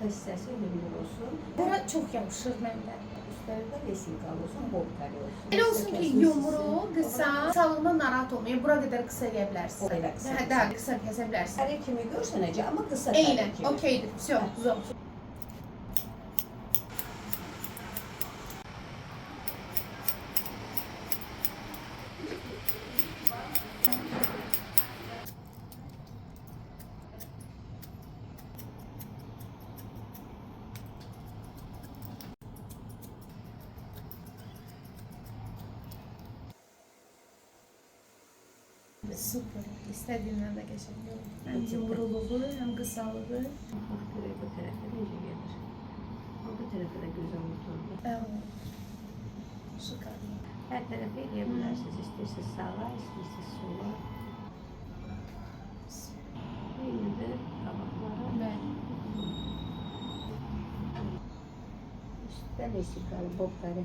orta hissəsi hündür olsun. Bura çox yapışır məndə. Üstlərdə vesikalı olsun, bol kare olsun. Elə olsun ki, yumru, qısa, sağlığından narahat olmayın. Bura qədər qısa eləyə bilərsən. O elə qısa. Hə, daha qısa kəsə bilərsən. Kare kimi görsənəcək, amma qısa Eynən, kare kimi. okeydir. Всё, zor. Süper. İstediğinden de geçebiliyorum. Hem yumruluğu hem kısalığı. Bax, görək bu tərəfə necə gedir. Bu tərəfə də gözəl oturdu. Evet. Süper. Hər tərəfə eləyə bilərsiniz. İstəyirsiniz sağa, istəyirsiniz sola. Eynidir qabaqlara. Ben. Üstdə vesikalı, bol kare.